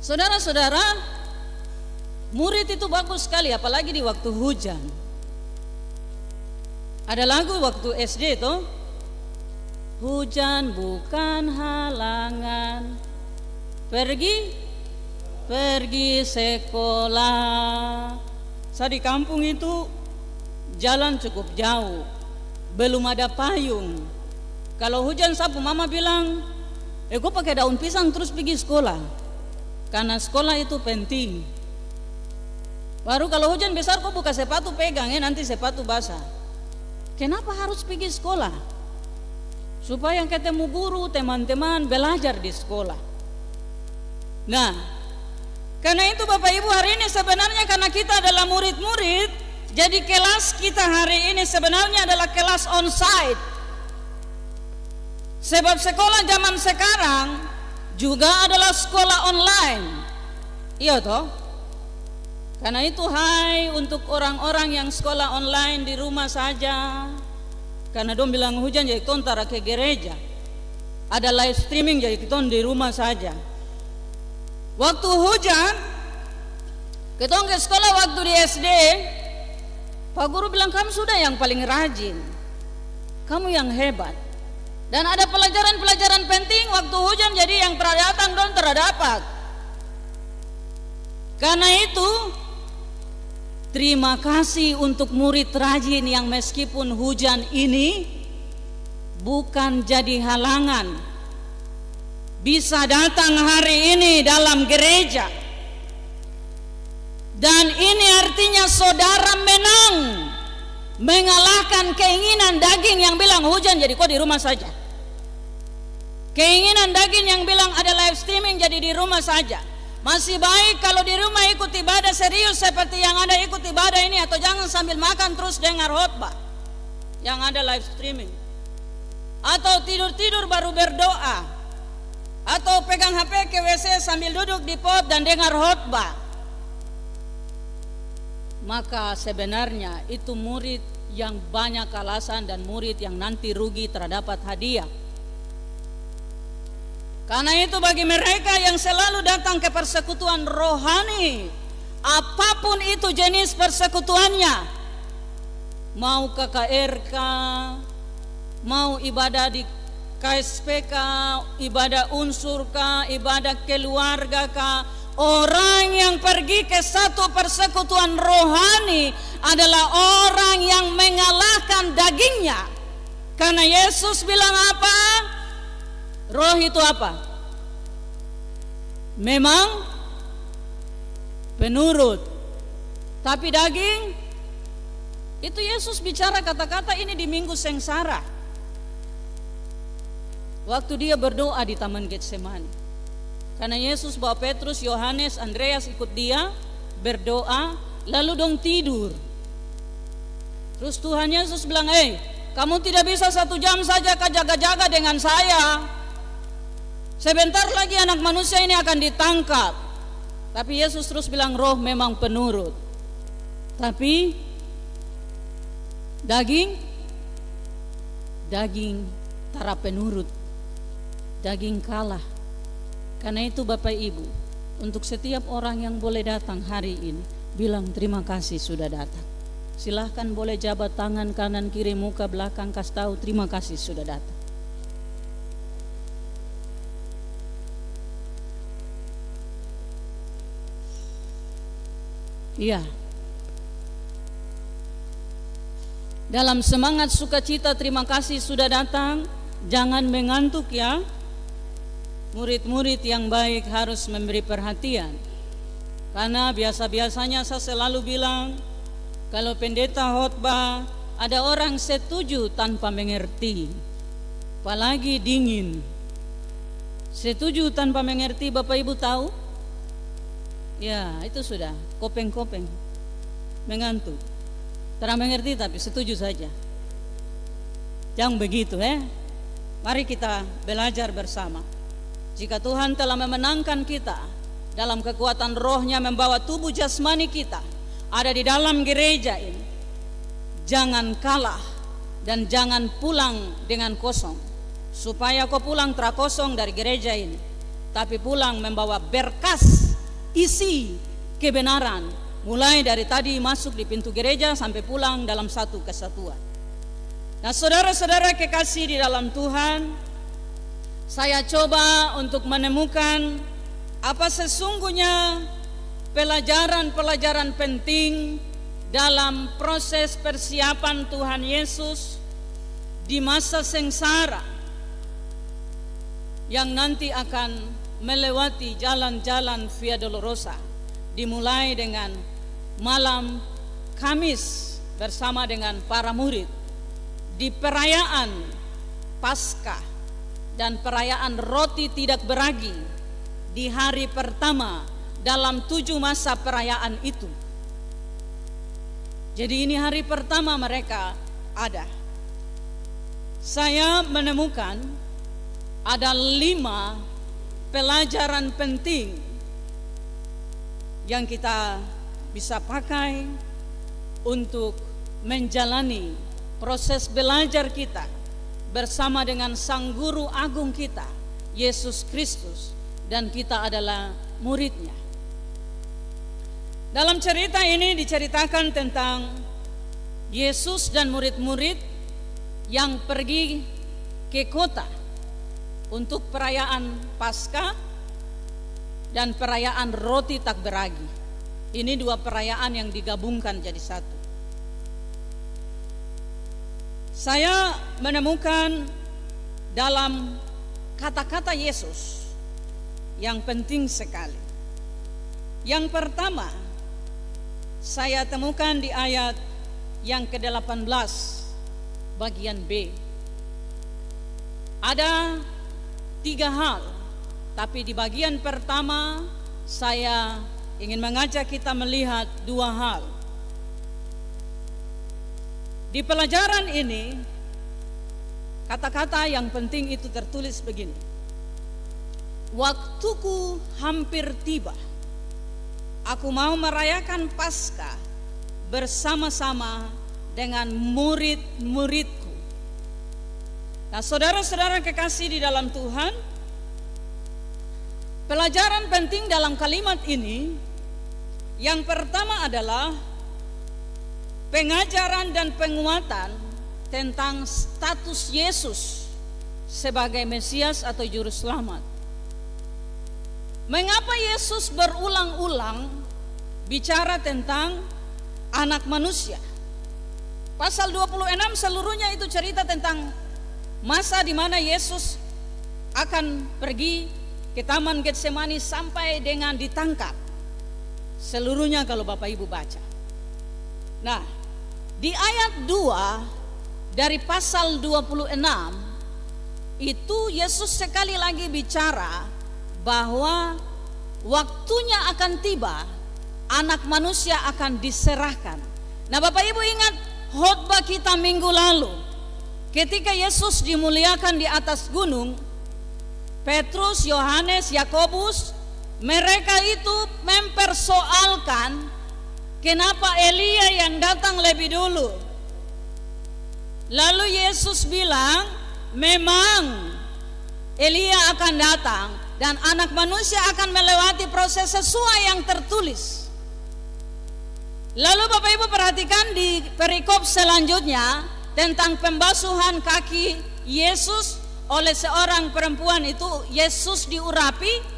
Saudara-saudara, murid itu bagus sekali, apalagi di waktu hujan. Ada lagu waktu SD itu, hujan bukan halangan, pergi sekolah. Saya di kampung itu jalan cukup jauh, belum ada payung. Kalau hujan sapu mama bilang, gue pakai daun pisang terus pergi sekolah, karena sekolah itu penting. Baru kalau hujan besar kok buka sepatu pegang nanti sepatu basah. Kenapa harus pergi sekolah? Supaya ketemu guru, teman-teman, belajar di sekolah. Nah, karena itu Bapak Ibu, hari ini sebenarnya karena kita adalah murid-murid, jadi kelas kita hari ini sebenarnya adalah kelas onsite. Sebab sekolah zaman sekarang juga adalah sekolah online. Iya toh? Karena itu hai untuk orang-orang yang sekolah online di rumah saja. Karena dong bilang hujan jadi kita tara ke gereja. Ada live streaming jadi kita di rumah saja. Waktu hujan kita ke sekolah waktu di SD, Pak Guru bilang kamu sudah yang paling rajin, kamu yang hebat. Dan ada pelajaran-pelajaran penting waktu hujan jadi yang datang dong terdapat. Karena itu terima kasih untuk murid rajin yang meskipun hujan ini bukan jadi halangan, bisa datang hari ini dalam gereja. Dan ini artinya saudara menang, mengalahkan keinginan daging yang bilang hujan jadi kok di rumah saja, keinginan daging yang bilang ada live streaming jadi di rumah saja. Masih baik kalau di rumah ikut ibadah serius seperti yang ada ikut ibadah ini, atau jangan sambil makan terus dengar khotbah yang ada live streaming, atau tidur-tidur baru berdoa, atau pegang HP ke WC sambil duduk di pot dan dengar khotbah. Maka sebenarnya itu murid yang banyak alasan dan murid yang nanti rugi terdapat hadiah. Karena itu bagi mereka yang selalu datang ke persekutuan rohani, apapun itu jenis persekutuannya, mau KKRK, mau ibadah di KSPK, ibadah unsurkah, ibadah keluarga, orang yang pergi ke satu persekutuan rohani adalah orang yang mengalahkan dagingnya. Karena Yesus bilang apa? Roh itu apa? Memang penurut, tapi daging itu Yesus bicara kata-kata ini di minggu sengsara. Waktu dia berdoa di Taman Getsemani. Karena Yesus bawa Petrus, Yohanes, Andreas ikut dia berdoa, lalu dong tidur. Terus Tuhan Yesus bilang, kamu tidak bisa 1 jam saja jaga-jaga dengan saya. Sebentar lagi anak manusia ini akan ditangkap. Tapi Yesus terus bilang roh memang penurut, tapi daging tara penurut, daging kalah. Karena itu Bapak Ibu, untuk setiap orang yang boleh datang hari ini, bilang terima kasih sudah datang. Silahkan boleh jabat tangan kanan kiri muka belakang, kasih tahu terima kasih sudah datang. Iya. Dalam semangat sukacita terima kasih sudah datang, jangan mengantuk ya. Murid-murid yang baik harus memberi perhatian. Karena biasa-biasanya saya selalu bilang, kalau pendeta khotbah ada orang setuju tanpa mengerti, apalagi dingin. Setuju tanpa mengerti, Bapak Ibu tahu? Ya, itu sudah kopeng-kopeng, mengantuk. Terang mengerti tapi setuju saja. Jangan begitu Mari kita belajar bersama. Jika Tuhan telah memenangkan kita dalam kekuatan rohnya, membawa tubuh jasmani kita ada di dalam gereja ini, jangan kalah dan jangan pulang dengan kosong. Supaya kau pulang terakosong dari gereja ini, tapi pulang membawa berkas isi kebenaran, mulai dari tadi masuk di pintu gereja sampai pulang dalam satu kesatuan. Nah, saudara-saudara kekasih di dalam Tuhan, saya coba untuk menemukan apa sesungguhnya pelajaran-pelajaran penting dalam proses persiapan Tuhan Yesus di masa sengsara yang nanti akan melewati jalan-jalan Via Dolorosa, dimulai dengan malam Kamis bersama dengan para murid di perayaan Paskah dan perayaan roti tidak beragi di hari pertama dalam 7 masa perayaan itu. Jadi ini hari pertama mereka ada. Saya menemukan ada 5 pelajaran penting yang kita bisa pakai untuk menjalani proses belajar kita bersama dengan Sang Guru Agung kita, Yesus Kristus, dan kita adalah muridnya. Dalam cerita ini diceritakan tentang Yesus dan murid-murid yang pergi ke kota untuk perayaan Paskah dan perayaan roti tak beragi. Ini 2 perayaan yang digabungkan jadi satu. Saya menemukan dalam kata-kata Yesus yang penting sekali. Yang pertama, saya temukan di ayat yang ke-18 bagian B. Ada 3 hal, tapi di bagian pertama saya ingin mengajak kita melihat 2 hal. Di pelajaran ini, kata-kata yang penting itu tertulis begini: waktuku hampir tiba, aku mau merayakan Paskah bersama-sama dengan murid-muridku. Nah, saudara-saudara kekasih di dalam Tuhan, pelajaran penting dalam kalimat ini yang pertama adalah pengajaran dan penguatan tentang status Yesus sebagai Mesias atau Juru Selamat. Mengapa Yesus berulang-ulang bicara tentang anak manusia? Pasal 26 seluruhnya itu cerita tentang masa di mana Yesus akan pergi ke Taman Getsemani sampai dengan ditangkap. Seluruhnya kalau Bapak Ibu baca. Nah, di ayat 2 dari pasal 26 itu Yesus sekali lagi bicara bahwa waktunya akan tiba, anak manusia akan diserahkan. Nah, Bapak Ibu ingat khotbah kita minggu lalu, ketika Yesus dimuliakan di atas gunung, Petrus, Yohanes, Yakobus, mereka itu mempersoalkan kenapa Elia yang datang lebih dulu. Lalu Yesus bilang, memang Elia akan datang dan anak manusia akan melewati proses sesuai yang tertulis. Lalu Bapak Ibu perhatikan di perikop selanjutnya tentang pembasuhan kaki Yesus oleh seorang perempuan itu. Yesus diurapi.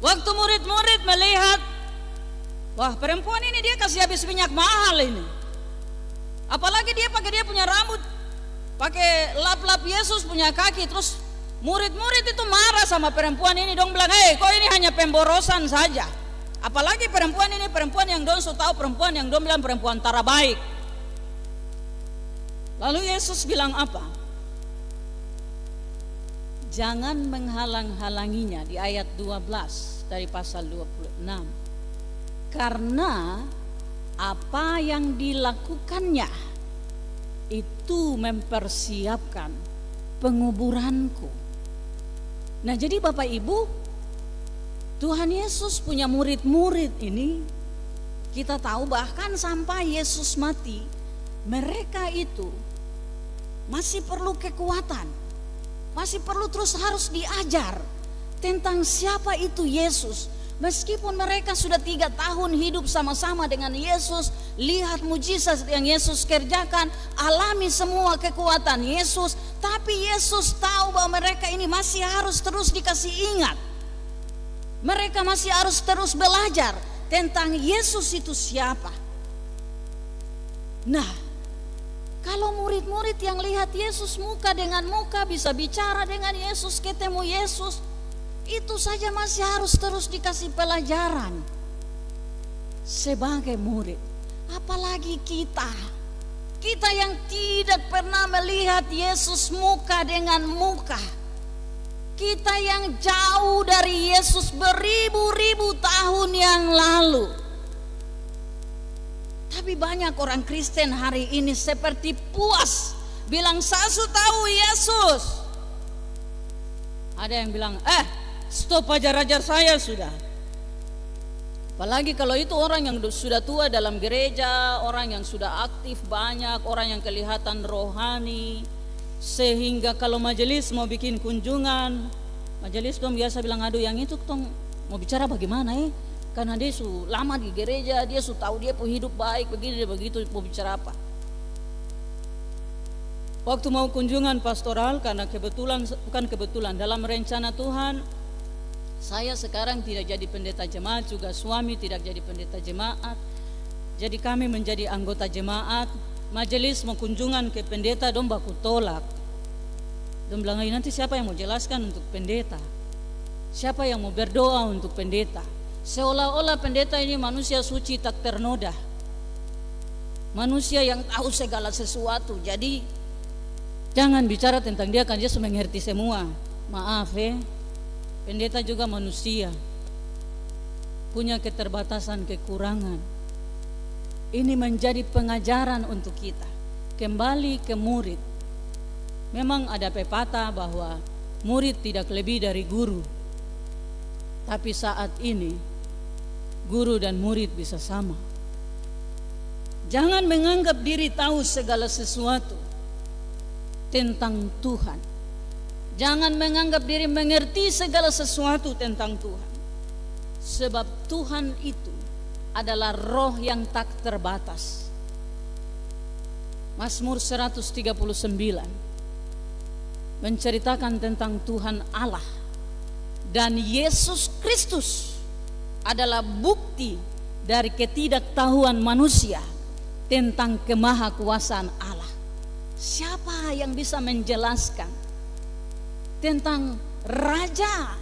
Waktu murid-murid melihat, wah, perempuan ini dia kasih habis minyak mahal ini. Apalagi dia pakai dia punya rambut, pakai lap-lap Yesus punya kaki. Terus murid-murid itu marah sama perempuan ini, dong bilang, hei, kok ini hanya pemborosan saja. Apalagi perempuan ini perempuan yang dong tahu, perempuan yang dong bilang perempuan tara baik. Lalu Yesus bilang apa? Jangan menghalang-halanginya di ayat 12 dari pasal 26. Karena apa yang dilakukannya itu mempersiapkan penguburanku. Nah, jadi Bapak Ibu, Tuhan Yesus punya murid-murid ini, kita tahu bahkan sampai Yesus mati, mereka itu masih perlu kekuatan, masih perlu terus harus diajar tentang siapa itu Yesus, Meskipun mereka sudah 3 tahun hidup sama-sama dengan Yesus, lihat mujizat yang Yesus kerjakan, alami semua kekuatan Yesus, tapi Yesus tahu bahwa mereka ini masih harus terus dikasih ingat. Mereka masih harus terus belajar tentang Yesus itu siapa. Nah, kalau murid-murid yang lihat Yesus muka dengan muka, bisa bicara dengan Yesus, ketemu Yesus, itu saja masih harus terus dikasih pelajaran sebagai murid. Apalagi kita yang tidak pernah melihat Yesus muka dengan muka, kita yang jauh dari Yesus beribu-ribu tahun yang lalu. Tapi banyak orang Kristen hari ini seperti puas, bilang saya sudah tahu Yesus. Ada yang bilang, stop ajar-ajar saya sudah. Apalagi kalau itu orang yang sudah tua dalam gereja, orang yang sudah aktif banyak, orang yang kelihatan rohani, sehingga kalau majelis mau bikin kunjungan, majelis dong biasa bilang, aduh yang itu tong mau bicara bagaimana karena dia su lama di gereja, dia su tahu dia hidup baik begini begitu, mau bicara apa. Waktu mau kunjungan pastoral, karena bukan kebetulan dalam rencana Tuhan, saya sekarang tidak jadi pendeta jemaat, juga suami tidak jadi pendeta jemaat. Jadi kami menjadi anggota jemaat. Majelis mau kunjungan ke pendeta, dong baku tolak. Dong bilang, nanti siapa yang mau jelaskan untuk pendeta? Siapa yang mau berdoa untuk pendeta? Seolah-olah pendeta ini manusia suci tak ternoda, manusia yang tahu segala sesuatu. Jadi jangan bicara tentang dia, kan dia sudah mengerti semua. Maaf pendeta juga manusia, punya keterbatasan, kekurangan. Ini menjadi pengajaran untuk kita. Kembali ke murid. Memang ada pepatah bahwa murid tidak lebih dari guru. Tapi saat ini guru dan murid bisa sama. Jangan menganggap diri tahu segala sesuatu tentang Tuhan. Jangan menganggap diri mengerti segala sesuatu tentang Tuhan. Sebab Tuhan itu adalah roh yang tak terbatas. Mazmur 139 menceritakan tentang Tuhan Allah, dan Yesus Kristus adalah bukti dari ketidaktahuan manusia tentang kemahakuasaan Allah. Siapa yang bisa menjelaskan tentang raja,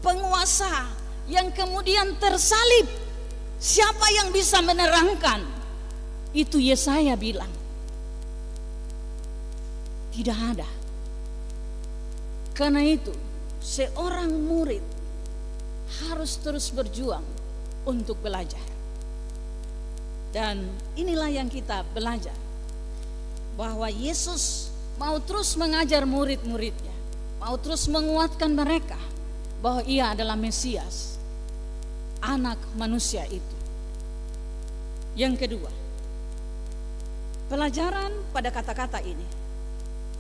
penguasa yang kemudian tersalib? Siapa yang bisa menerangkan? Itu Yesaya bilang, tidak ada. Karena itu seorang murid harus terus berjuang untuk belajar. Dan inilah yang kita belajar, bahwa Yesus mau terus mengajar murid-muridnya, mau terus menguatkan mereka bahwa ia adalah Mesias, anak manusia itu. Yang kedua, pelajaran pada kata-kata ini,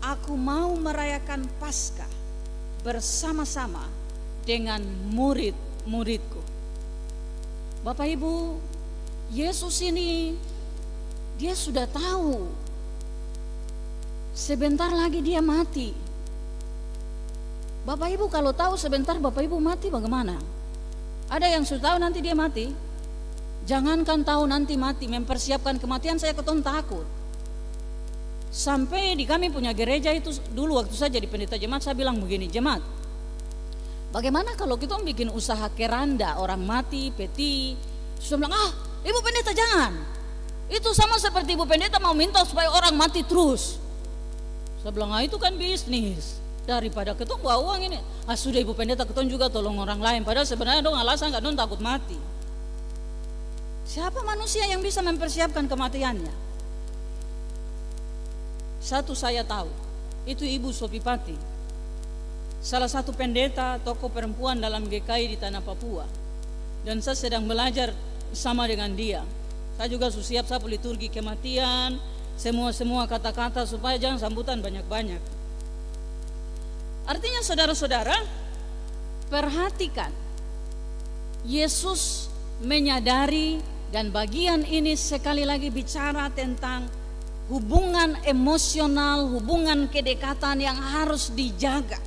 aku mau merayakan Paskah bersama-sama dengan murid-muridku. Bapak Ibu, Yesus ini dia sudah tahu sebentar lagi dia mati. Bapak Ibu kalau tahu sebentar Bapak Ibu mati bagaimana? Ada yang sudah tahu nanti dia mati? Jangankan tahu nanti mati, mempersiapkan kematian saya keton takut. Sampai di kami punya gereja itu dulu waktu saya jadi pendeta jemaat, saya bilang begini, jemaat, bagaimana kalau kita bikin usaha keranda, orang mati, peti. Saya bilang, ibu pendeta jangan. Itu sama seperti ibu pendeta mau minta supaya orang mati terus. Saya bilang, itu kan bisnis. Daripada ketong bawa uang ini, sudah ibu pendeta ketong juga tolong orang lain. Padahal sebenarnya dong alasan gak dong takut mati. Siapa manusia yang bisa mempersiapkan kematiannya? Satu saya tahu, itu Ibu Sopipati, salah satu pendeta tokoh perempuan dalam GKI di Tanah Papua. Dan saya sedang belajar sama dengan dia. Saya juga siap sapu liturgi kematian, semua kata-kata supaya jangan sambutan banyak-banyak. Artinya saudara-saudara, perhatikan Yesus menyadari, dan bagian ini sekali lagi bicara tentang hubungan emosional, hubungan kedekatan yang harus dijaga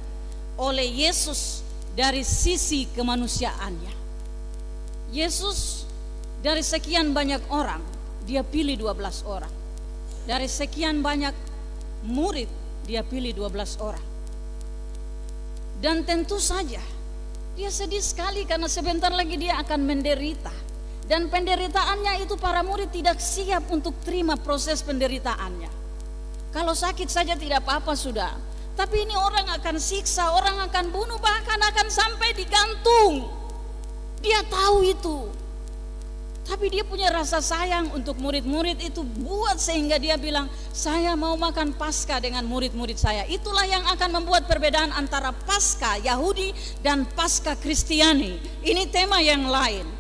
oleh Yesus dari sisi kemanusiaannya. Yesus dari sekian banyak orang, dia pilih 12 orang. Dari sekian banyak murid, dia pilih 12 orang. Dan tentu saja dia sedih sekali karena sebentar lagi dia akan menderita. Dan penderitaannya itu para murid tidak siap untuk terima proses penderitaannya. Kalau sakit saja tidak apa-apa sudah. Tapi ini orang akan siksa, orang akan bunuh, bahkan akan sampai digantung. Dia tahu itu. Tapi dia punya rasa sayang untuk murid-murid itu, buat sehingga dia bilang, saya mau makan Paskah dengan murid-murid saya. Itulah yang akan membuat perbedaan antara Paskah Yahudi dan Paskah Kristiani. Ini tema yang lain.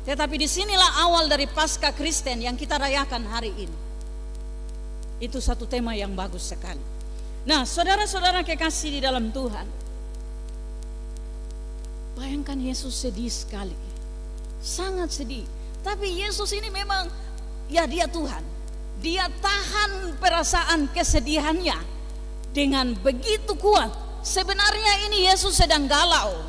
Tetapi disinilah awal dari Paskah Kristen yang kita rayakan hari ini. Itu satu tema yang bagus sekali. Nah, saudara-saudara kekasih di dalam Tuhan, bayangkan Yesus sedih sekali, sangat sedih. Tapi Yesus ini memang, ya dia Tuhan. Dia tahan perasaan kesedihannya dengan begitu kuat. Sebenarnya ini Yesus sedang galau.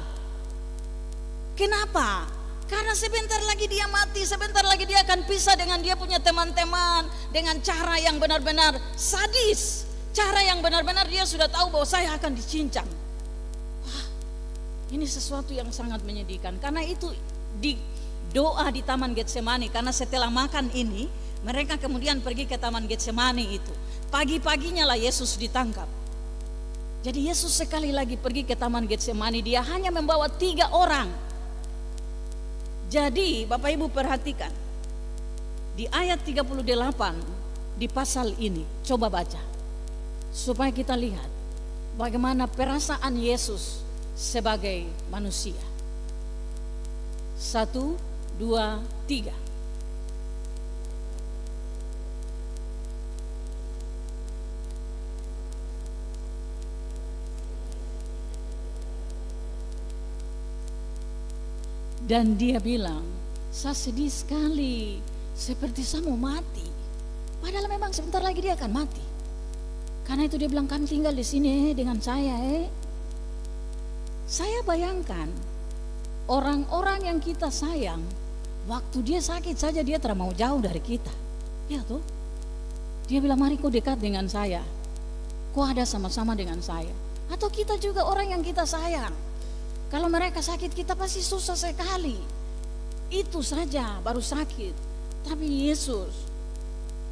Kenapa? Karena sebentar lagi dia mati, sebentar lagi dia akan pisah dengan dia punya teman-teman dengan cara yang benar-benar sadis, cara yang benar-benar dia sudah tahu bahwa saya akan dicincang. Wah, ini sesuatu yang sangat menyedihkan. Karena itu di doa di Taman Getsemani, karena setelah makan ini mereka kemudian pergi ke Taman Getsemani itu. Pagi-paginya lah Yesus ditangkap. Jadi Yesus sekali lagi pergi ke Taman Getsemani, dia hanya membawa 3 orang. Jadi Bapak Ibu perhatikan, di ayat 38 di pasal ini, coba baca supaya kita lihat bagaimana perasaan Yesus sebagai manusia. 1, 2, 3. Dan dia bilang, saya sedih sekali, seperti saya mau mati. Padahal memang sebentar lagi dia akan mati. Karena itu dia bilang, kamu tinggal di sini dengan saya. Saya bayangkan orang-orang yang kita sayang, waktu dia sakit saja dia tidak mau jauh dari kita. Ya tuh. Dia bilang, mari kau dekat dengan saya. Kau ada sama-sama dengan saya. Atau kita juga orang yang kita sayang. Kalau mereka sakit kita pasti susah sekali. Itu saja baru sakit. Tapi Yesus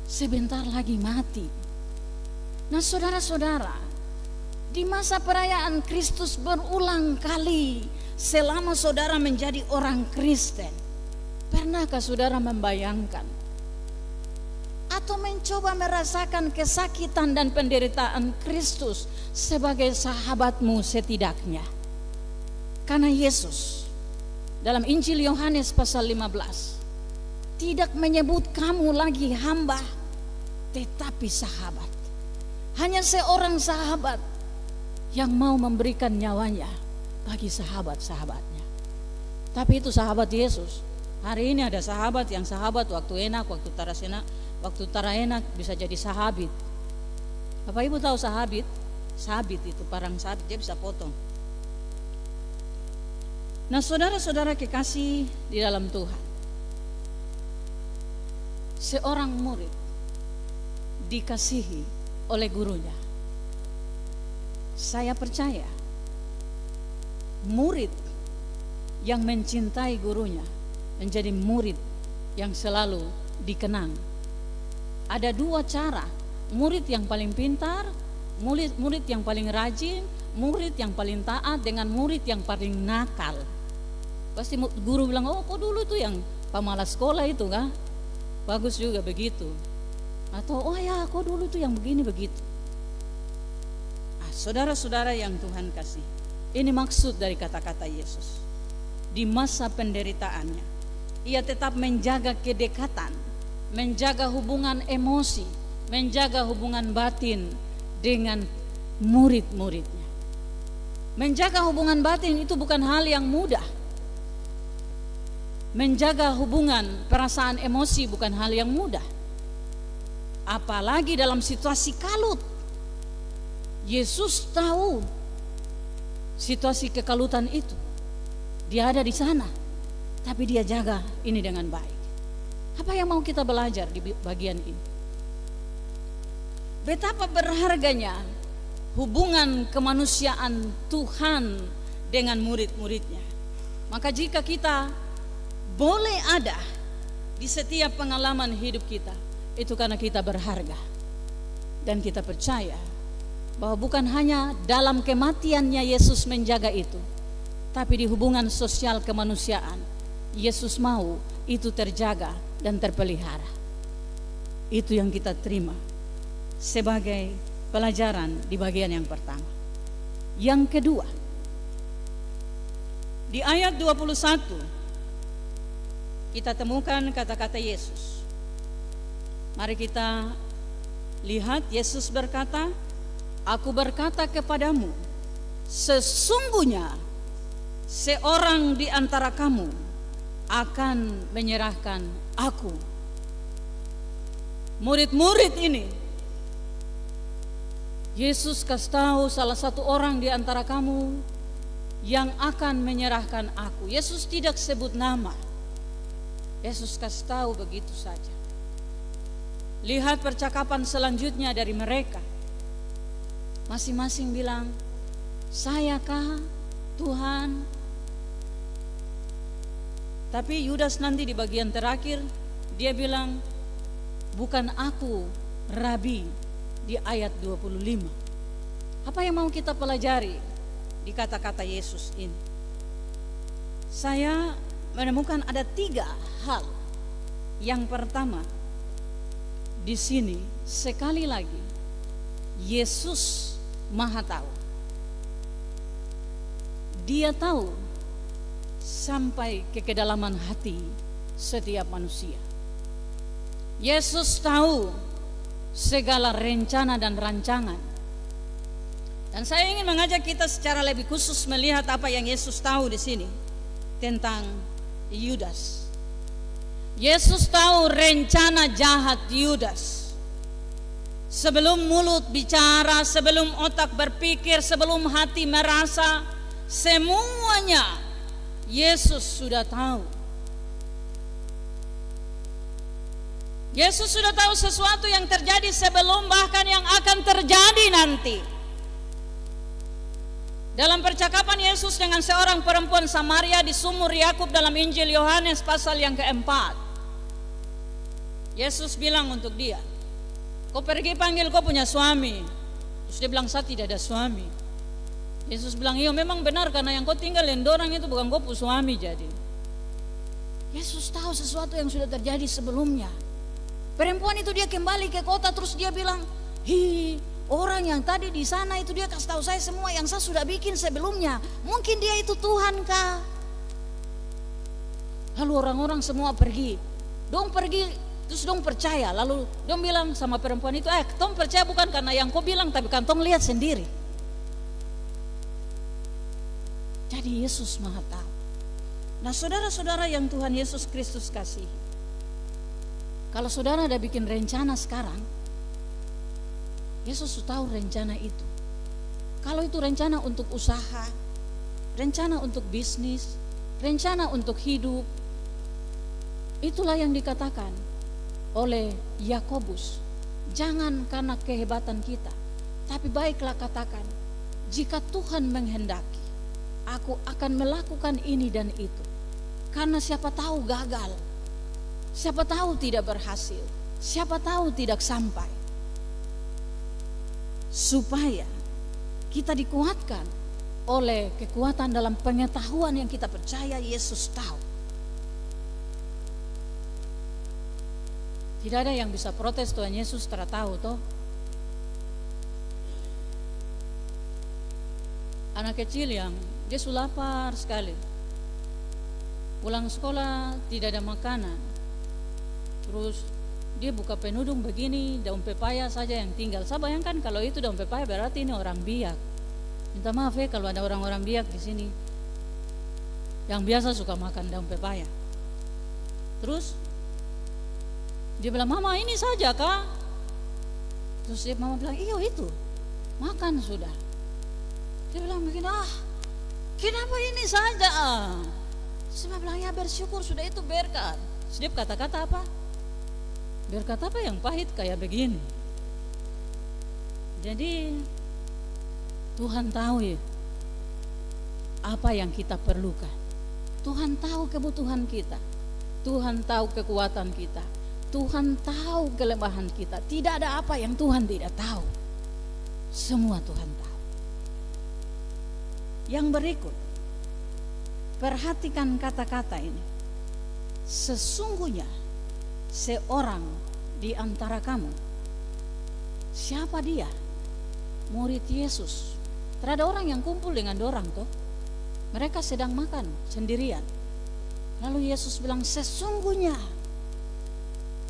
sebentar lagi mati. Nah saudara-saudara, di masa perayaan Kristus berulang kali selama saudara menjadi orang Kristen, pernahkah saudara membayangkan atau mencoba merasakan kesakitan dan penderitaan Kristus sebagai sahabatmu setidaknya? Karena Yesus dalam Injil Yohanes pasal 15 tidak menyebut kamu lagi hamba, tetapi sahabat. Hanya seorang sahabat yang mau memberikan nyawanya bagi sahabat-sahabatnya. Tapi itu sahabat Yesus. Hari ini ada sahabat yang sahabat waktu enak, waktu tarasena, waktu tara enak bisa jadi sahabit. Bapak Ibu tahu sahabit? Sabit itu parang sabit, dia bisa potong. Nah saudara-saudara kekasih di dalam Tuhan, seorang murid dikasihi oleh gurunya. Saya percaya murid yang mencintai gurunya menjadi murid yang selalu dikenang. Ada 2 cara, murid yang paling pintar, murid yang paling rajin, murid yang paling taat dengan murid yang paling nakal. Pasti guru bilang, oh kok dulu tuh yang pemalas sekolah itu kan, bagus juga begitu. Atau oh ya kok dulu tuh yang begini begitu. Saudara-saudara yang Tuhan kasih, ini maksud dari kata-kata Yesus. Di masa penderitaannya, ia tetap menjaga kedekatan, menjaga hubungan emosi, menjaga hubungan batin dengan murid-muridnya. Menjaga hubungan batin itu bukan hal yang mudah. menjaga hubungan, perasaan, emosi bukan hal yang mudah. Apalagi dalam situasi kalut. Yesus tahu situasi kekalutan itu. Dia ada di sana, tapi dia jaga ini dengan baik. Apa yang mau kita belajar di bagian ini? Betapa berharganya hubungan kemanusiaan Tuhan dengan murid-muridnya. Maka jika kita boleh ada di setiap pengalaman hidup kita, itu karena kita berharga. Dan kita percaya bahwa bukan hanya dalam kematiannya Yesus menjaga itu, tapi di hubungan sosial kemanusiaan Yesus mau itu terjaga dan terpelihara. Itu yang kita terima sebagai pelajaran di bagian yang pertama. Yang kedua, di ayat 21 kita temukan kata-kata Yesus. Mari kita lihat. Yesus berkata, "Aku berkata kepadamu, sesungguhnya seorang di antara kamu akan menyerahkan aku." Murid-murid ini, Yesus kasih tahu salah satu orang di antara kamu yang akan menyerahkan aku. Yesus tidak sebut nama. Yesus kasih tahu begitu saja. Lihat percakapan selanjutnya dari mereka. Masing-masing bilang, "Sayakah Tuhan?" Tapi Yudas nanti di bagian terakhir dia bilang, "Bukan aku, Rabi," di ayat 25. Apa yang mau kita pelajari di kata-kata Yesus ini? Saya menemukan ada 3 hal. Yang pertama, di sini sekali lagi Yesus Maha tahu. Dia tahu sampai ke kedalaman hati setiap manusia. Yesus tahu segala rencana dan rancangan. Dan saya ingin mengajak kita secara lebih khusus melihat apa yang Yesus tahu di sini tentang Yudas. Yesus tahu rencana jahat Yudas. Sebelum mulut bicara, sebelum otak berpikir, sebelum hati merasa, semuanya Yesus sudah tahu. Yesus sudah tahu sesuatu yang terjadi sebelum, bahkan yang akan terjadi nanti. Dalam percakapan Yesus dengan seorang perempuan Samaria di sumur Yakub dalam Injil Yohanes pasal yang keempat, Yesus bilang untuk dia, "Kau pergi panggil kau punya suami." Terus dia bilang, "Saya tidak ada suami." Yesus bilang, "Iya memang benar, karena yang kau tinggal lendorang itu bukan kau punya suami." Jadi Yesus tahu sesuatu yang sudah terjadi sebelumnya. Perempuan itu dia kembali ke kota, terus dia bilang, "Orang yang tadi di sana itu dia kasih tahu saya semua yang saya sudah bikin sebelumnya. Mungkin dia itu Tuhan kah?" Lalu orang-orang semua pergi. Dong pergi, terus dong percaya. Lalu dong bilang sama perempuan itu, "Tong percaya bukan karena yang kau bilang, tapi kan tong lihat sendiri." Jadi Yesus Maha tahu. Nah, saudara-saudara yang Tuhan Yesus Kristus kasih, kalau saudara ada bikin rencana sekarang, Yesus tahu rencana itu. Kalau itu rencana untuk usaha, rencana untuk bisnis, rencana untuk hidup, itulah yang dikatakan oleh Yakobus. Jangan karena kehebatan kita, tapi baiklah katakan, "Jika Tuhan menghendaki, aku akan melakukan ini dan itu." Karena siapa tahu gagal, siapa tahu tidak berhasil, siapa tahu tidak sampai. Supaya kita dikuatkan oleh kekuatan dalam pengetahuan yang kita percaya Yesus tahu. Tidak ada yang bisa protes Tuhan Yesus telah tahu toh. Anak kecil yang dia sudah lapar sekali, pulang sekolah tidak ada makanan, terus dia buka penudung begini, daun pepaya saja yang tinggal. Saya bayangkan kalau itu daun pepaya berarti ini orang biak. Minta maaf kalau ada orang-orang biak di sini yang biasa suka makan daun pepaya. Terus dia bilang, "Mama, ini saja kah?" Terus mama bilang, "Iya itu, makan sudah." Dia bilang begini, "Kenapa ini saja?" Saya bilang, "Ya bersyukur, sudah itu berkat." Dia kata-kata apa? Berkat apa yang pahit kayak begini? Jadi Tuhan tahu ya apa yang kita perlukan. Tuhan tahu kebutuhan kita. Tuhan tahu kekuatan kita. Tuhan tahu kelemahan kita. Tidak ada apa yang Tuhan tidak tahu. Semua Tuhan tahu. Yang berikut, perhatikan kata-kata ini. Sesungguhnya seorang di antara kamu. Siapa dia? Murid Yesus. Tidak ada orang yang kumpul dengan orang toh. Mereka sedang makan sendirian. Lalu Yesus bilang, sesungguhnya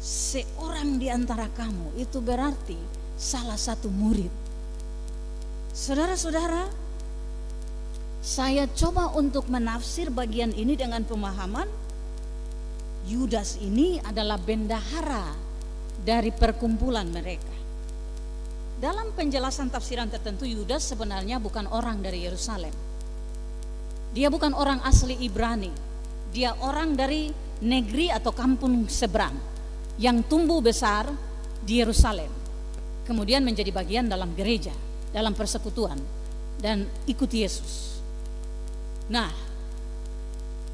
seorang di antara kamu, itu berarti salah satu murid. Saudara-saudara, saya coba untuk menafsir bagian ini dengan pemahaman Yudas ini adalah bendahara dari perkumpulan mereka. Dalam penjelasan tafsiran tertentu, Yudas sebenarnya bukan orang dari Yerusalem. Dia bukan orang asli Ibrani. Dia orang dari negeri atau kampung seberang yang tumbuh besar di Yerusalem, kemudian menjadi bagian dalam gereja, dalam persekutuan, dan ikut Yesus. Nah,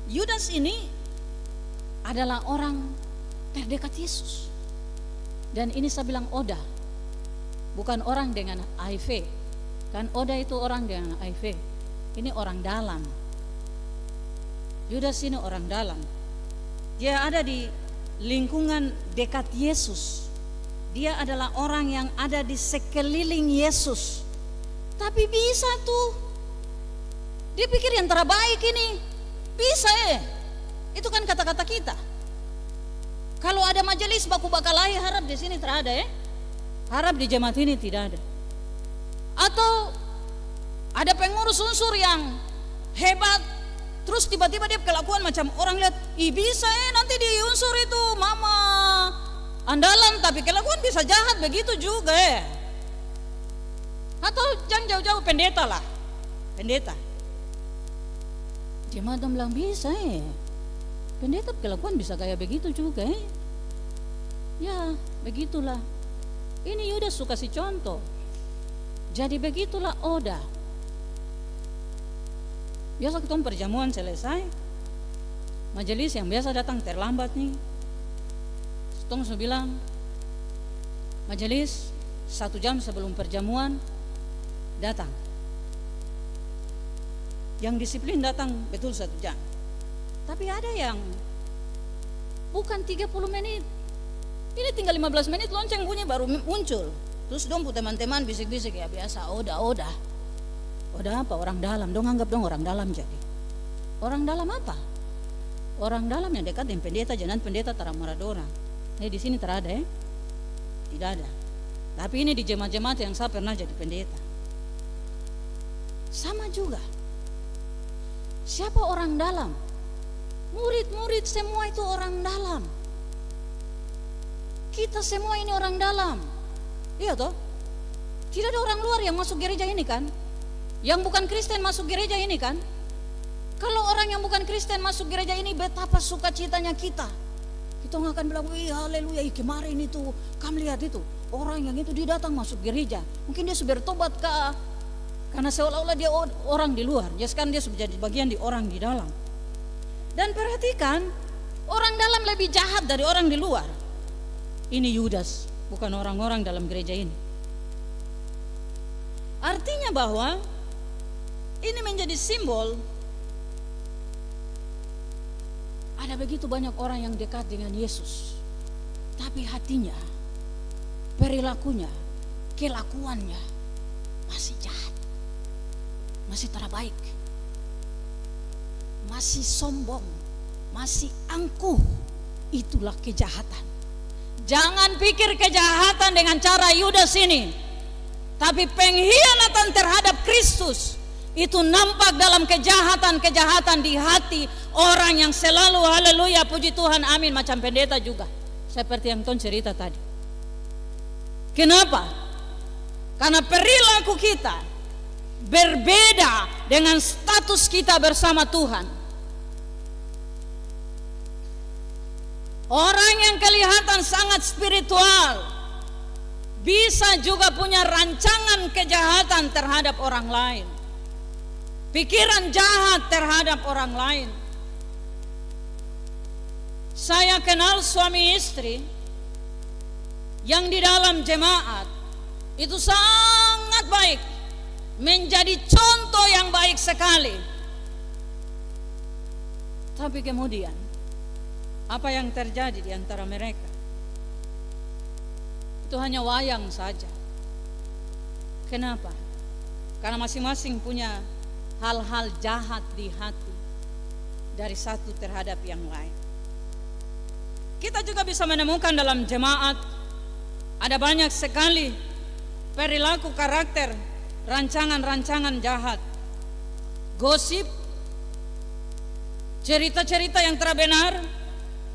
Yudas ini adalah orang terdekat Yesus. Dan ini saya bilang Oda, bukan orang dengan HIV. Kan Oda itu orang dengan HIV. Ini orang dalam. Yudas ini orang dalam. Dia ada di lingkungan dekat Yesus. Dia adalah orang yang ada di sekeliling Yesus. Tapi bisa tuh, dia pikir yang terbaik ini. Bisa Itu kan kata-kata kita. Kalau ada majelis baku bakalai, harap di sini tidak ada Harap di jemaat ini tidak ada. Atau ada pengurus unsur yang hebat, terus tiba-tiba dia kelakuan macam orang lihat, bisa nanti di unsur itu mama andalan, tapi kelakuan bisa jahat begitu juga Atau jangan jauh-jauh pendeta lah, pendeta. Jemaat bilang bisa pendeta kelakuan bisa kayak begitu juga Ya begitulah. Ini Yudas suka kasih contoh. Jadi begitulah Oda. Biasa ketemu perjamuan selesai, majelis yang biasa datang terlambat nih, Tong bilang majelis 1 jam sebelum perjamuan datang. Yang disiplin datang betul 1 jam. Tapi ada yang bukan 30 menit. Ini tinggal 15 menit lonceng bunyi baru muncul. Terus dong teman-teman bisik-bisik ya biasa, Oda apa? Orang dalam. Dong anggap dong orang dalam jadi. Orang dalam apa? Orang dalam yang dekat dengan pendeta, jangan pendeta tarang maradona. Di sini terada Tidak ada. Tapi ini di jemaat-jemaat yang saya pernah jadi pendeta. Sama juga. Siapa orang dalam? Murid-murid semua itu orang dalam. Kita semua ini orang dalam. Iya toh? Tidak ada orang luar yang masuk gereja ini kan? Yang bukan Kristen masuk gereja ini kan? Kalau orang yang bukan Kristen masuk gereja ini, betapa sukacitanya kita. Kita nggak akan bilang, wih haleluya, kemarin itu kamu lihat itu orang yang itu dia datang masuk gereja. Mungkin dia sudah bertobat karena seolah-olah dia orang di luar. Ya sekarang dia sudah jadi bagian di orang di dalam. Dan perhatikan, orang dalam lebih jahat dari orang di luar. Ini Yudas, bukan orang-orang dalam gereja ini. Artinya bahwa ini menjadi simbol ada begitu banyak orang yang dekat dengan Yesus, tapi hatinya, perilakunya, kelakuannya masih jahat, masih terbaik, masih sombong, masih angkuh. Itulah kejahatan. Jangan pikir kejahatan dengan cara Yudas ini, tapi pengkhianatan terhadap Kristus itu nampak dalam kejahatan-kejahatan di hati orang yang selalu haleluya puji Tuhan amin macam pendeta juga, seperti yang Ton cerita tadi. Kenapa? Karena perilaku kita berbeda dengan status kita bersama Tuhan. Orang yang kelihatan sangat spiritual bisa juga punya rancangan kejahatan terhadap orang lain, pikiran jahat terhadap orang lain. Saya kenal suami istri yang di dalam jemaat itu sangat baik, menjadi contoh yang baik sekali. Tapi kemudian apa yang terjadi di antara mereka itu hanya wayang saja. Kenapa? Karena masing-masing punya hal-hal jahat di hati dari satu terhadap yang lain. Kita juga bisa menemukan dalam jemaat ada banyak sekali perilaku karakter, rancangan-rancangan jahat, gosip, cerita-cerita yang tidak benar,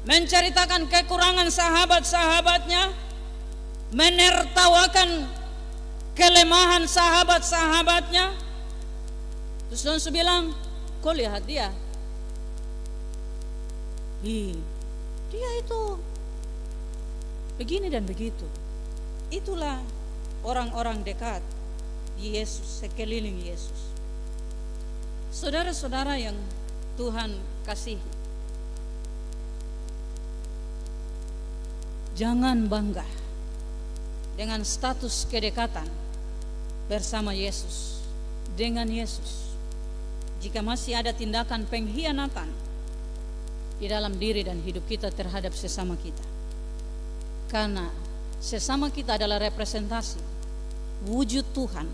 menceritakan kekurangan sahabat-sahabatnya, menertawakan kelemahan sahabat-sahabatnya. Terus langsung bilang, kau lihat dia, dia itu begini dan begitu. Itulah orang-orang dekat Yesus, sekeliling Yesus. Saudara-saudara yang Tuhan kasihi, jangan bangga dengan status kedekatan bersama Yesus, dengan Yesus, jika masih ada tindakan pengkhianatan di dalam diri dan hidup kita terhadap sesama kita. Karena sesama kita adalah representasi wujud Tuhan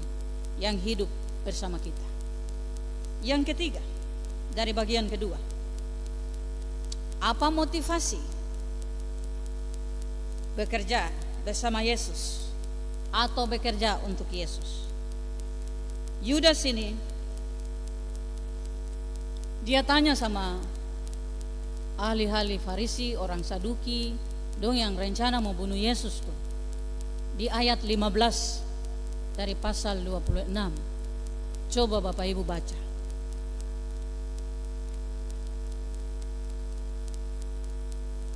yang hidup bersama kita. Yang ketiga, dari bagian kedua, apa motivasi bekerja bersama Yesus atau bekerja untuk Yesus? Yudas ini, dia tanya sama ahli-ahli Farisi, orang Saduki, dong yang rencana mau bunuh Yesus tuh. Di ayat 15 dari pasal 26. Coba Bapak Ibu baca.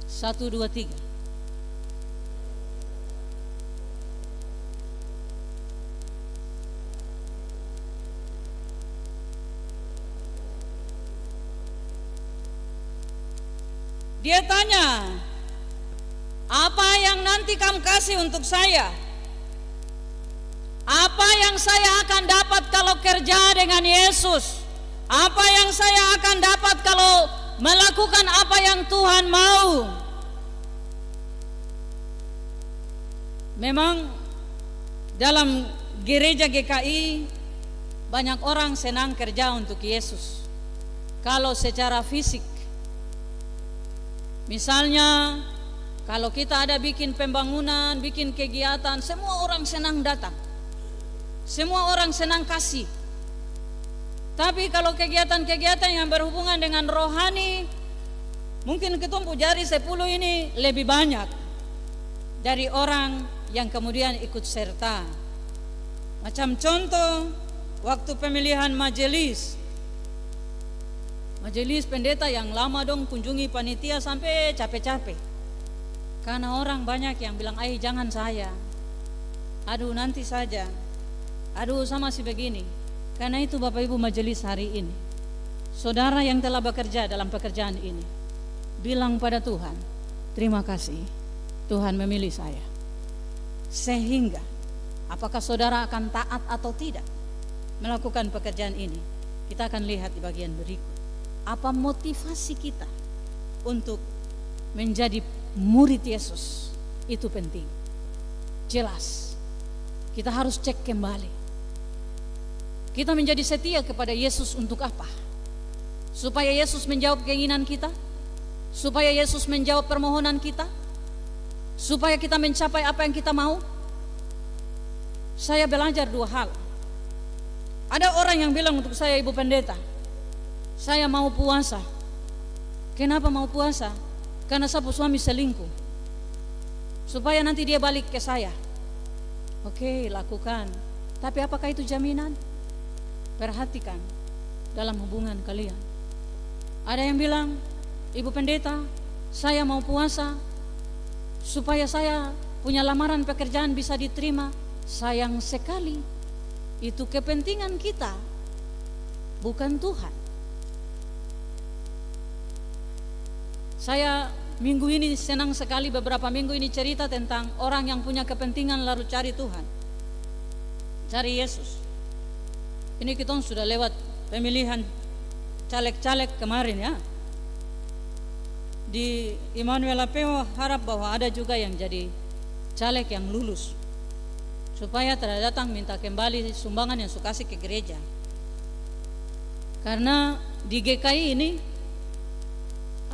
Satu, dua, tiga. Dia tanya, apa yang nanti kamu kasih untuk saya? Apa yang saya akan dapat kalau kerja dengan Yesus? Apa yang saya akan dapat kalau melakukan apa yang Tuhan mau? Memang dalam gereja GKI banyak orang senang kerja untuk Yesus kalau secara fisik. Misalnya kalau kita ada bikin pembangunan, bikin kegiatan, semua orang senang datang, semua orang senang kasih. Tapi kalau kegiatan-kegiatan yang berhubungan dengan rohani, mungkin ketumpu jari 10 ini lebih banyak dari orang yang kemudian ikut serta. Macam contoh waktu pemilihan majelis pendeta yang lama dong kunjungi panitia sampai capek-capek. Karena orang banyak yang bilang, jangan saya, aduh nanti saja, aduh sama si begini. Karena itu Bapak Ibu majelis hari ini, saudara yang telah bekerja dalam pekerjaan ini, bilang pada Tuhan, terima kasih Tuhan memilih saya. Sehingga apakah saudara akan taat atau tidak melakukan pekerjaan ini, kita akan lihat di bagian berikut. Apa motivasi kita untuk menjadi murid Yesus? Itu penting. Jelas kita harus cek kembali. Kita menjadi setia kepada Yesus untuk apa? Supaya Yesus menjawab keinginan kita, supaya Yesus menjawab permohonan kita, supaya kita mencapai apa yang kita mau. Saya belajar 2 hal. Ada orang yang bilang untuk saya, Ibu Pendeta, saya mau puasa Kenapa mau puasa? Karena sapu suami selingkuh, supaya nanti dia balik ke saya. Oke, lakukan. Tapi apakah itu jaminan? Perhatikan dalam hubungan kalian. Ada yang bilang, Ibu Pendeta, saya mau puasa supaya saya punya lamaran pekerjaan bisa diterima. Sayang sekali, itu kepentingan kita, bukan Tuhan. Saya minggu ini senang sekali, beberapa minggu ini cerita tentang orang yang punya kepentingan lalu cari Tuhan, cari Yesus. Ini kita sudah lewat pemilihan caleg-caleg kemarin ya. Di Immanuel Apeo harap bahwa ada juga yang jadi caleg yang lulus, supaya tidak datang minta kembali sumbangan yang suka kasih ke gereja. Karena di GKI ini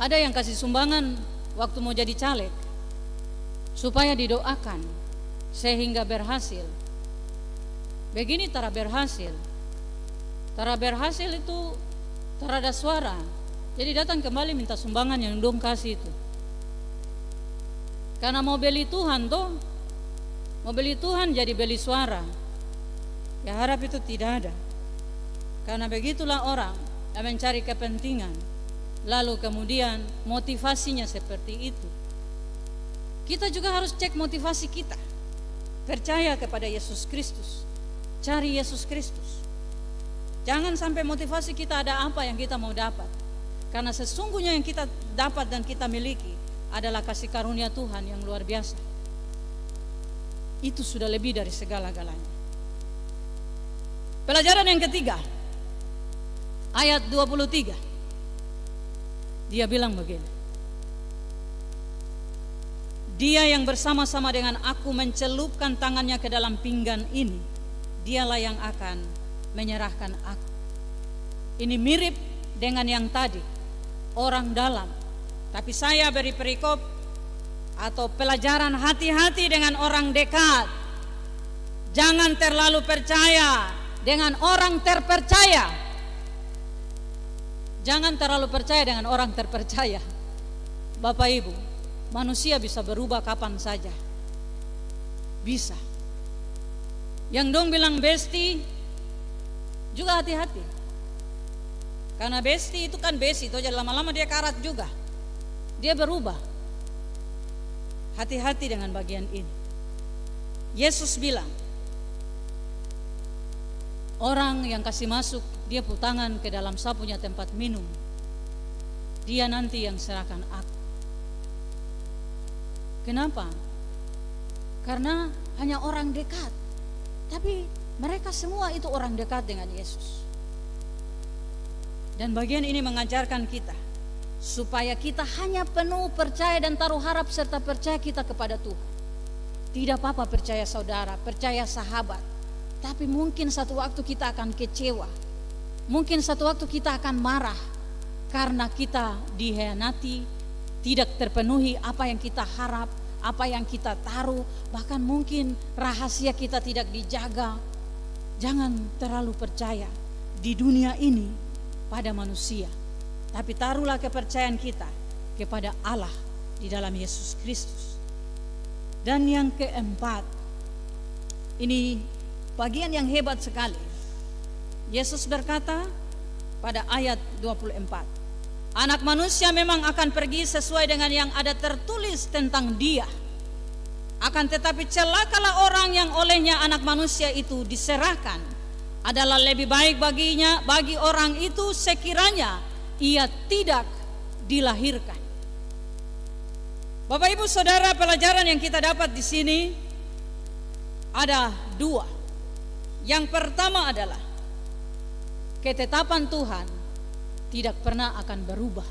ada yang kasih sumbangan waktu mau jadi caleg, supaya didoakan sehingga berhasil. Begini tara berhasil itu tara ada suara, jadi datang kembali minta sumbangan yang dong kasih itu. Karena mau beli Tuhan toh, mau beli Tuhan jadi beli suara. Ya harap itu tidak ada. Karena begitulah orang yang mencari kepentingan, lalu kemudian motivasinya seperti itu. Kita juga harus cek motivasi kita. Percaya kepada Yesus Kristus, cari Yesus Kristus. Jangan sampai motivasi kita ada apa yang kita mau dapat. Karena sesungguhnya yang kita dapat dan kita miliki adalah kasih karunia Tuhan yang luar biasa. Itu sudah lebih dari segala-galanya. Pelajaran yang ketiga, ayat 23. Dia bilang begini, dia yang bersama-sama dengan aku mencelupkan tangannya ke dalam pinggan ini, dialah yang akan menyerahkan aku. Ini mirip dengan yang tadi, orang dalam. Tapi saya beri perikop atau pelajaran, hati-hati dengan orang dekat. Jangan terlalu percaya dengan orang terpercaya. Jangan terlalu percaya dengan orang terpercaya. Bapak Ibu, manusia bisa berubah kapan saja. Bisa. Yang dong bilang besti juga hati-hati. Karena besti itu kan besti, itu aja lama-lama dia karat juga. Dia berubah. Hati-hati dengan bagian ini. Yesus bilang, orang yang kasih masuk dia putangan ke dalam sapunya tempat minum, dia nanti yang serahkan aku. Kenapa? Karena hanya orang dekat. Tapi mereka semua itu orang dekat dengan Yesus. Dan bagian ini mengajarkan kita supaya kita hanya penuh percaya dan taruh harap serta percaya kita kepada Tuhan. Tidak apa-apa percaya saudara, percaya sahabat. Tapi mungkin satu waktu kita akan kecewa. Mungkin satu waktu kita akan marah karena kita dikhianati, tidak terpenuhi apa yang kita harap, apa yang kita taruh, bahkan mungkin rahasia kita tidak dijaga. Jangan terlalu percaya di dunia ini pada manusia, tapi taruhlah kepercayaan kita kepada Allah di dalam Yesus Kristus. Dan yang keempat, ini bagian yang hebat sekali. Yesus berkata pada ayat 24, Anak manusia memang akan pergi sesuai dengan yang ada tertulis tentang dia. Akan tetapi celakalah orang yang olehnya anak manusia itu diserahkan. Adalah lebih baik bagi orang itu sekiranya ia tidak dilahirkan. Bapak Ibu Saudara, pelajaran yang kita dapat di sini ada dua. Yang pertama adalah ketetapan Tuhan tidak pernah akan berubah.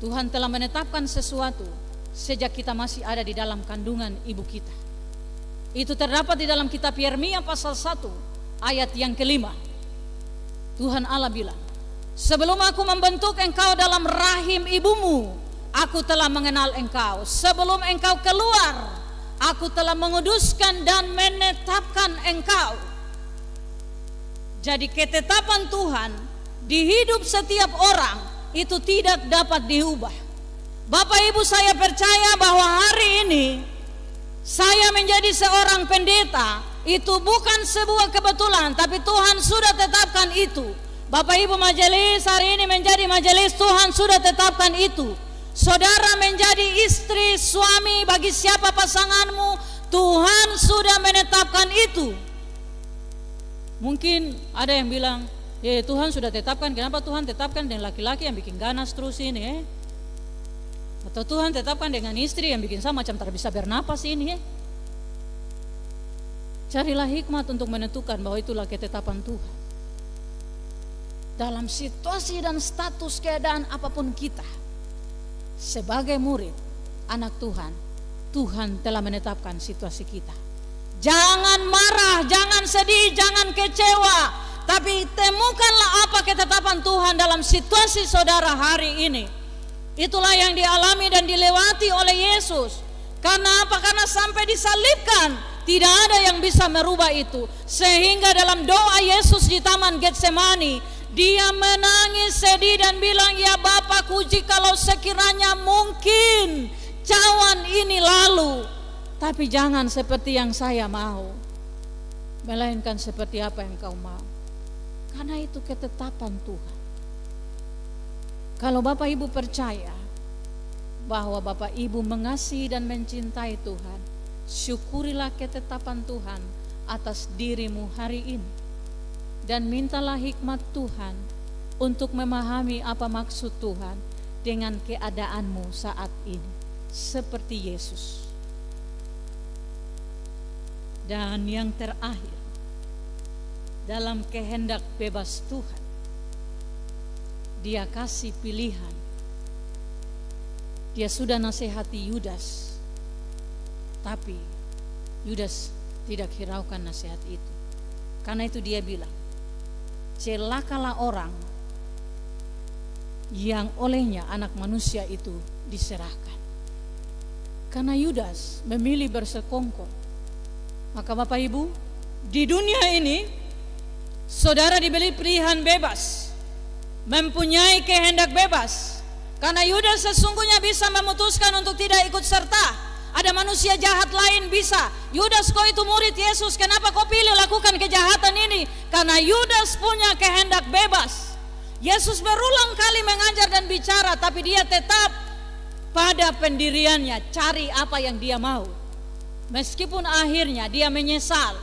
Tuhan telah menetapkan sesuatu sejak kita masih ada di dalam kandungan ibu kita. Itu terdapat di dalam kitab Yeremia pasal 1 ayat yang kelima. Tuhan Allah bilang, sebelum aku membentuk engkau dalam rahim ibumu, aku telah mengenal engkau. Sebelum engkau keluar, aku telah menguduskan dan menetapkan engkau. Jadi ketetapan Tuhan di hidup setiap orang itu tidak dapat diubah. Bapak Ibu, saya percaya bahwa hari ini saya menjadi seorang pendeta itu bukan sebuah kebetulan, tapi Tuhan sudah tetapkan itu. Bapak Ibu majelis, hari ini menjadi majelis, Tuhan sudah tetapkan itu. Saudara menjadi istri, suami, bagi siapa pasanganmu, Tuhan sudah menetapkan itu. Mungkin ada yang bilang, ya Tuhan sudah tetapkan, kenapa Tuhan tetapkan dengan laki-laki yang bikin ganas terus ini? Atau Tuhan tetapkan dengan istri yang bikin saya macam tak bisa bernapas ini? Carilah hikmat untuk menentukan bahwa itulah ketetapan Tuhan. Dalam situasi dan status keadaan apapun kita, sebagai murid, anak Tuhan, Tuhan telah menetapkan situasi kita. Jangan marah, jangan sedih, jangan kecewa, tapi temukanlah apa ketetapan Tuhan dalam situasi saudara hari ini. Itulah yang dialami dan dilewati oleh Yesus. Karena apa? Karena sampai disalibkan tidak ada yang bisa merubah itu. Sehingga dalam doa Yesus di Taman Getsemani, dia menangis sedih dan bilang, ya Bapakku, jikalau sekiranya mungkin cawan ini lalu, tapi jangan seperti yang saya mau, melainkan seperti apa yang kau mau. Karena itu ketetapan Tuhan. Kalau Bapak Ibu percaya bahwa Bapak Ibu mengasihi dan mencintai Tuhan, syukurilah ketetapan Tuhan atas dirimu hari ini. Dan mintalah hikmat Tuhan untuk memahami apa maksud Tuhan dengan keadaanmu saat ini, seperti Yesus. Dan yang terakhir, dalam kehendak bebas Tuhan, Dia kasih pilihan. Dia sudah nasihati Yudas, tapi Yudas tidak hiraukan nasihat itu. Karena itu dia bilang, celakalah orang yang olehnya anak manusia itu diserahkan. Karena Yudas memilih bersekongkol. Maka Bapak Ibu, di dunia ini saudara diberi pilihan bebas, mempunyai kehendak bebas. Karena Yudas sesungguhnya bisa memutuskan untuk tidak ikut serta. Ada manusia jahat lain bisa. Yudas, kau itu murid Yesus, kenapa kau pilih lakukan kejahatan ini? Karena Yudas punya kehendak bebas. Yesus berulang kali mengajar dan bicara, tapi dia tetap pada pendiriannya, cari apa yang dia mau. Meskipun akhirnya dia menyesal,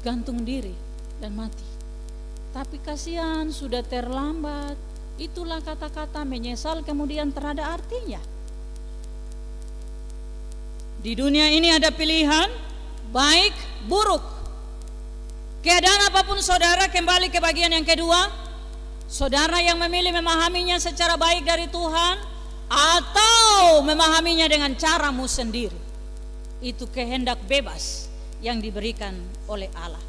gantung diri dan mati. Tapi kasihan, sudah terlambat. Itulah kata-kata menyesal kemudian terada artinya. Di dunia ini ada pilihan baik, buruk. Keadaan apapun saudara, kembali ke bagian yang kedua, saudara yang memilih memahaminya secara baik dari Tuhan atau memahaminya dengan caramu sendiri. Itu kehendak bebas yang diberikan oleh Allah.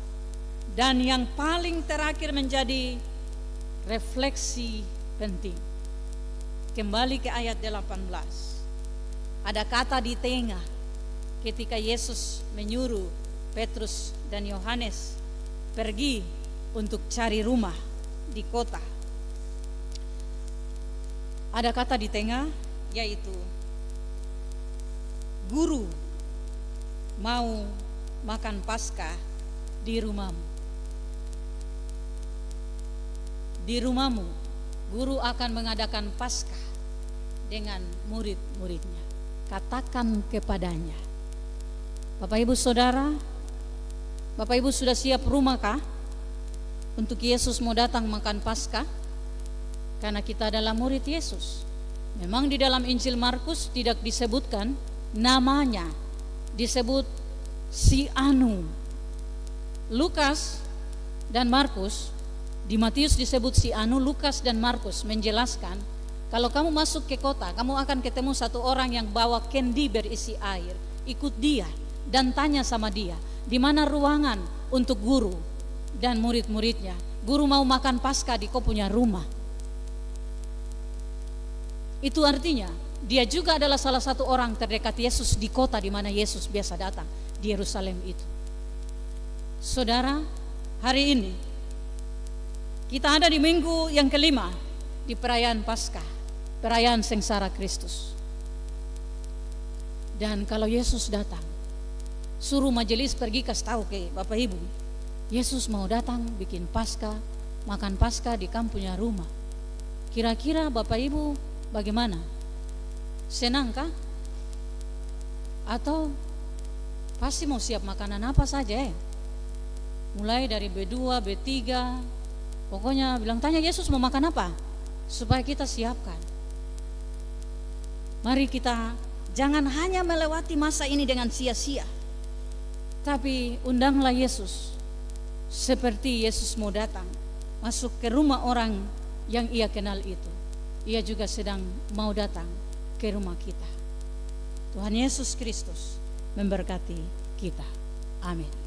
Dan yang paling terakhir menjadi refleksi penting. Kembali ke ayat 18. Ada kata di tengah ketika Yesus menyuruh Petrus dan Yohanes pergi untuk cari rumah di kota. Ada kata di tengah, yaitu Guru mau makan Paskah di rumahmu. Di rumahmu, Guru akan mengadakan Paskah dengan murid-muridnya. Katakan kepadanya. Bapak Ibu Saudara, Bapak Ibu sudah siap rumahkah untuk Yesus mau datang makan Paskah? Karena kita adalah murid Yesus. Memang di dalam Injil Markus tidak disebutkan namanya, disebut si anu. Lukas dan Markus, di Matius disebut si anu, Lukas dan Markus menjelaskan kalau kamu masuk ke kota, kamu akan ketemu satu orang yang bawa kendi berisi air. Ikut dia dan tanya sama dia, di mana ruangan untuk guru dan murid-muridnya. Guru mau makan Paskah di kau punya rumah. Itu artinya dia juga adalah salah satu orang terdekat Yesus di kota di mana Yesus biasa datang, di Yerusalem itu. Saudara, hari ini Kita ada di minggu yang kelima di perayaan Paskah, perayaan sengsara Kristus. Dan kalau Yesus datang, suruh majelis pergi kasih tahu ke Bapak Ibu, Yesus mau datang bikin Paskah, makan Paskah di kampungnya rumah. Kira-kira Bapak Ibu bagaimana? Senangkah? Atau pasti mau siap makanan apa saja ya? Mulai dari B2, B3, pokoknya bilang tanya Yesus mau makan apa, supaya kita siapkan. Mari kita jangan hanya melewati masa ini dengan sia-sia, tapi undanglah Yesus seperti Yesus mau datang masuk ke rumah orang yang ia kenal itu. Ia juga sedang mau datang ke rumah kita. Tuhan Yesus Kristus memberkati kita. Amin.